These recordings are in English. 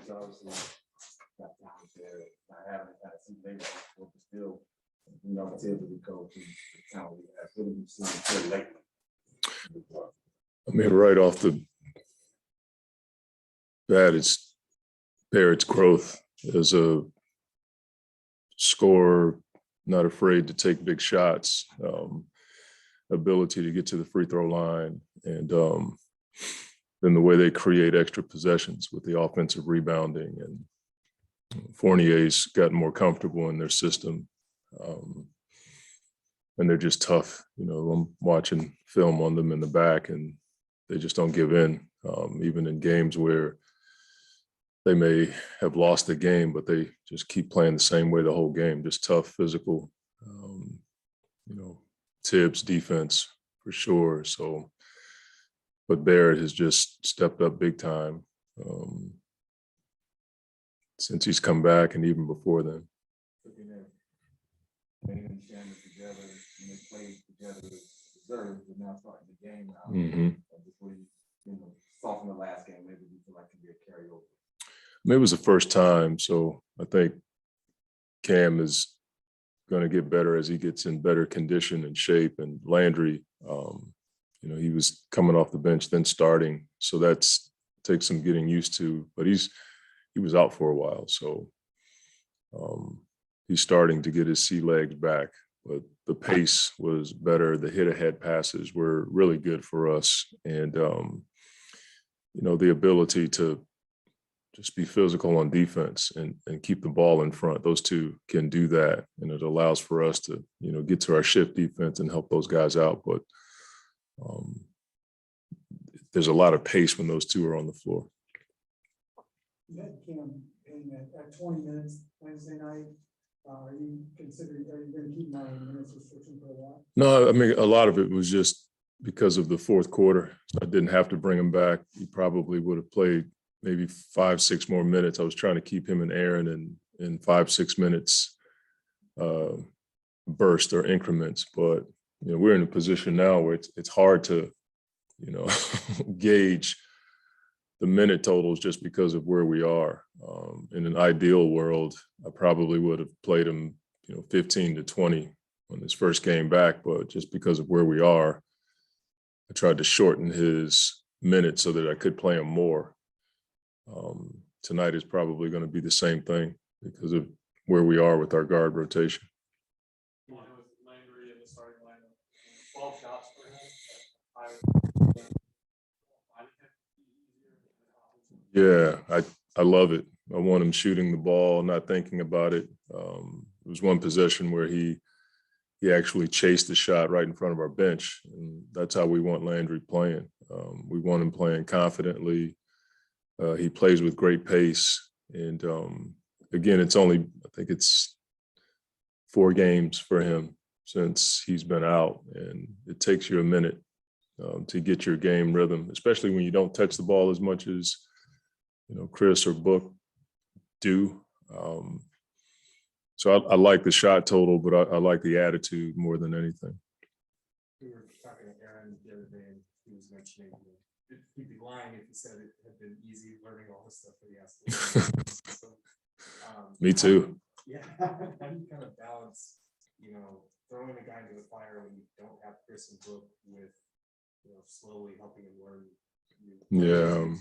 coach, obviously, got talent there. I haven't had some things before, but still, typically coach and the talent we have. What have you seen here lately? I mean, right off the bat, it's Barrett's growth as a scorer, not afraid to take big shots, ability to get to the free throw line, and then the way they create extra possessions with the offensive rebounding. And Fournier's gotten more comfortable in their system. And they're just tough. I'm watching film on them in the back, and they just don't give in, even in games where they may have lost the game, but they just keep playing the same way the whole game, just tough, physical, Tibbs defense for sure. So, but Barrett has just stepped up big time since he's come back and even before then. Together, and they played together, deserved, but now starting the game now. Mm-hmm. Before you saw from the last game, maybe you feel like it can be a carryover. Maybe it was the first time, so I think Cam is going to get better as he gets in better condition and shape. And Landry, he was coming off the bench, then starting, so that's takes some getting used to. But he was out for a while, so he's starting to get his sea legs back. But the pace was better. The hit-ahead passes were really good for us, and the ability to just be physical on defense and keep the ball in front. Those two can do that, and it allows for us to, get to our shift defense and help those guys out. But there's a lot of pace when those two are on the floor. You had Cam in at 20 minutes Wednesday night. Are you going to keep 9 minutes restriction for that? No, I mean, a lot of it was just because of the fourth quarter. I didn't have to bring him back. He probably would have played maybe 5-6 more minutes. I was trying to keep him and Aaron in 5-6 minutes burst or increments. But, we're in a position now where it's hard to, gauge the minute totals just because of where we are. In an ideal world, I probably would have played him, 15 to 20 on his first game back, but just because of where we are, I tried to shorten his minutes so that I could play him more. Tonight is probably going to be the same thing because of where we are with our guard rotation. With Landry in the starting lineup, 12 shots for him. Yeah, I love it. I want him shooting the ball, not thinking about it. There was one possession where he actually chased the shot right in front of our bench, and that's how we want Landry playing. We want him playing confidently. He plays with great pace, and again, I think it's 4 games for him since he's been out, and it takes you a minute to get your game rhythm, especially when you don't touch the ball as much as Chris or Book do. So I like the shot total, but I like the attitude more than anything. We were talking to Aaron the other day, and he was mentioning he'd be lying if he said it had been easy learning all this stuff that he has to learn. Me too. Yeah, how do you kind of balance, throwing a guy into the fire when you don't have Chris and Book with, slowly helping him learn? Yeah.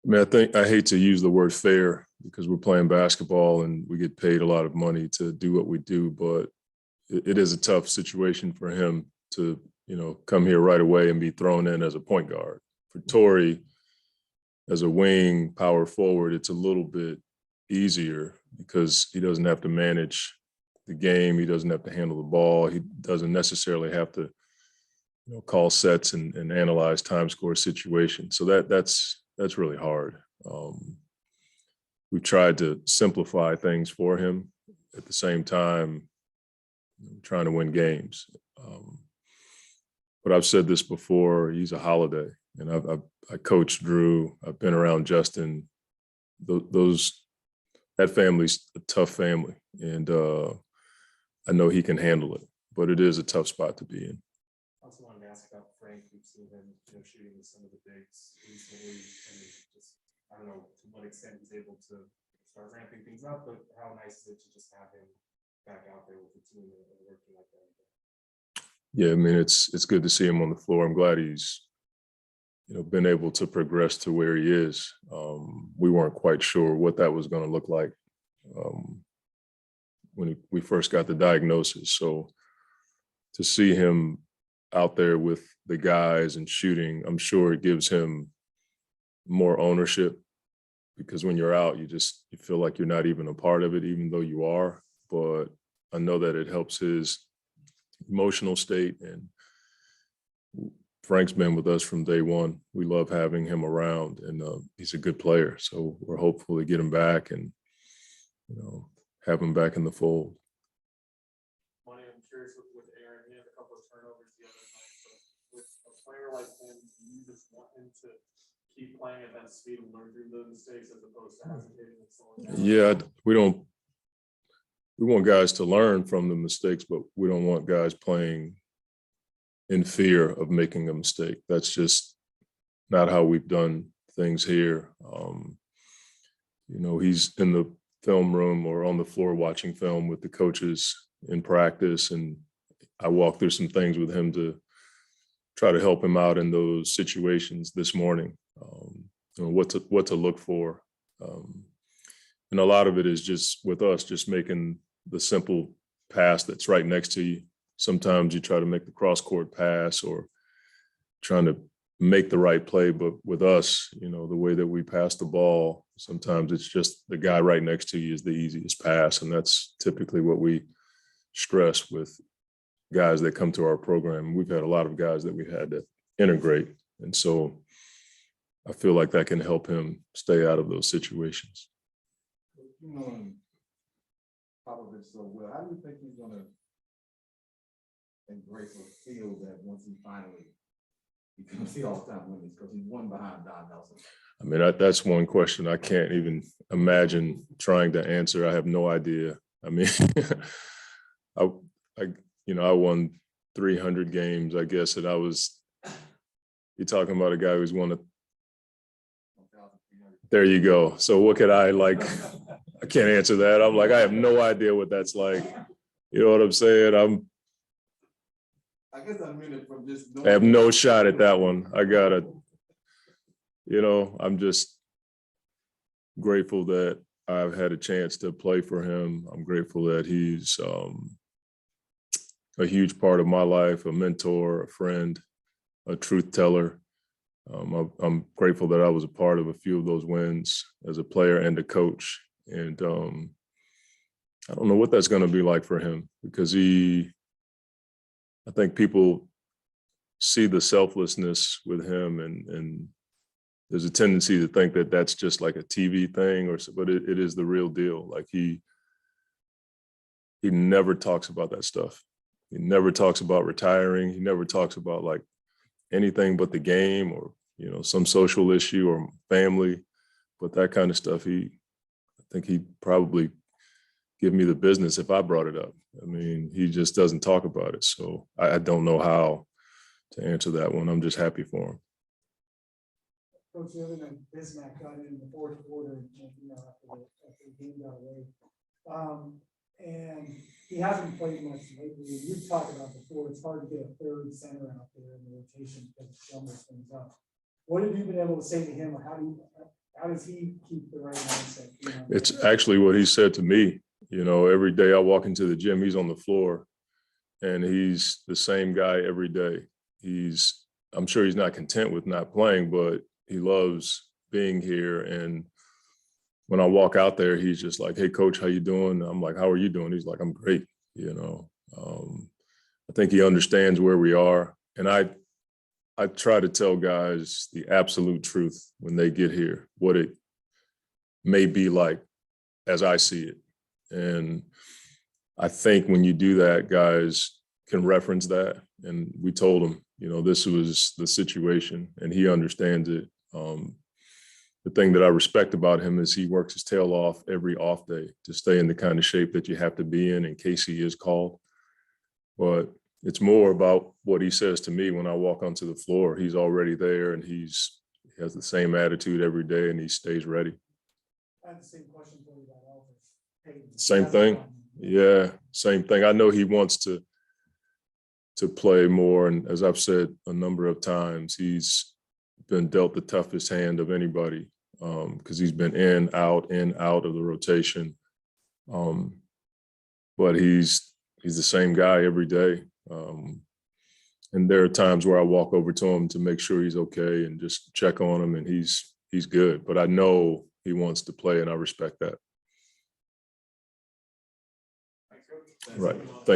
I mean, I hate to use the word fair because we're playing basketball and we get paid a lot of money to do what we do, but it is a tough situation for him to, come here right away and be thrown in as a point guard. For Torrey, as a wing power forward, it's a little bit easier because he doesn't have to manage the game. He doesn't have to handle the ball. He doesn't necessarily have to, call sets and analyze time score situations. So that's really hard. We tried to simplify things for him at the same time, trying to win games. But I've said this before, he's a holiday, and I coached Drew. I've been around Justin. That family's a tough family, and I know he can handle it, but it is a tough spot to be in. I also wanted to ask about Frank. We've seen him, shooting with some of the bigs recently, and just, I don't know extent he's able to start ramping things up, but how nice is it to just have him back out there with the team and working like that? Yeah, I mean, it's good to see him on the floor. I'm glad he's, been able to progress to where he is. We weren't quite sure what that was going to look like when we first got the diagnosis. So to see him out there with the guys and shooting, I'm sure it gives him more ownership, because when you're out, you feel like you're not even a part of it, even though you are. But I know that it helps his emotional state, and Frank's been with us from day one. We love having him around, and he's a good player. So we're hopeful to get him back and, have him back in the fold. Monty, I'm curious with Aaron, he had a couple of turnovers the other night, but with a player like him, do you just want him to keep playing at that speed and learn through those mistakes as opposed to hesitating and slowing down? Yeah, we want guys to learn from the mistakes, but we don't want guys playing in fear of making a mistake. That's just not how we've done things here. He's in the film room or on the floor watching film with the coaches in practice, and I walked through some things with him to try to help him out in those situations this morning. What to look for, and a lot of it is just with us, just making the simple pass that's right next to you. Sometimes you try to make the cross-court pass or trying to make the right play, but with us, the way that we pass the ball, sometimes it's just the guy right next to you is the easiest pass, and that's typically what we stress with guys that come to our program. We've had a lot of guys that we've had to integrate, and so I feel like that can help him stay out of those situations. Probably so well. How do you think he's gonna embrace or feel that once he finally becomes the all-time winners, because he's won behind Don Nelson? I mean, that's one question I can't even imagine trying to answer. I have no idea. I mean, I won 300 games, I guess, and you're talking about a guy who's won there you go. So what could I can't answer that. I'm like, I have no idea what that's like. You know what I'm saying? I guess I mean it from just. I have no shot at that one. I'm just grateful that I've had a chance to play for him. I'm grateful that he's a huge part of my life, a mentor, a friend, a truth teller. I'm grateful that I was a part of a few of those wins as a player and a coach. And I don't know what that's going to be like for him, because I think people see the selflessness with him, and there's a tendency to think that that's just like a TV thing, but it is the real deal. Like he never talks about that stuff. He never talks about retiring. He never talks about like anything but the game or, some social issue or family, but that kind of stuff, I think he'd probably give me the business if I brought it up. I mean, he just doesn't talk about it. So I don't know how to answer that one. I'm just happy for him. Coach, the other night, Bismack got in the fourth quarter, after the game got away. And he hasn't played much lately. You've talked about before, it's hard to get a third center out there in the rotation because it jumbles things up. What have you been able to say to him, or how does he keep the right mindset? It's actually what he said to me. Every day I walk into the gym, he's on the floor, and he's the same guy every day. I'm sure he's not content with not playing, but he loves being here. And when I walk out there, he's just like, "Hey, coach, how you doing?" I'm like, "How are you doing?" He's like, "I'm great." I think he understands where we are. And I try to tell guys the absolute truth when they get here, what it may be like as I see it. And I think when you do that, guys can reference that. And we told him, this was the situation, and he understands it. The thing that I respect about him is he works his tail off every off day to stay in the kind of shape that you have to be in case he is called. But it's more about what he says to me when I walk onto the floor. He's already there, and he has the same attitude every day, and he stays ready. I have the same question for you about Elvis. Peyton. Same thing. Yeah, same thing. I know he wants to play more, and as I've said a number of times, he's been dealt the toughest hand of anybody because he's been in, out of the rotation. But he's the same guy every day. And there are times where I walk over to him to make sure he's okay and just check on him, and he's good. But I know he wants to play, and I respect that. Thanks, Coach. Right.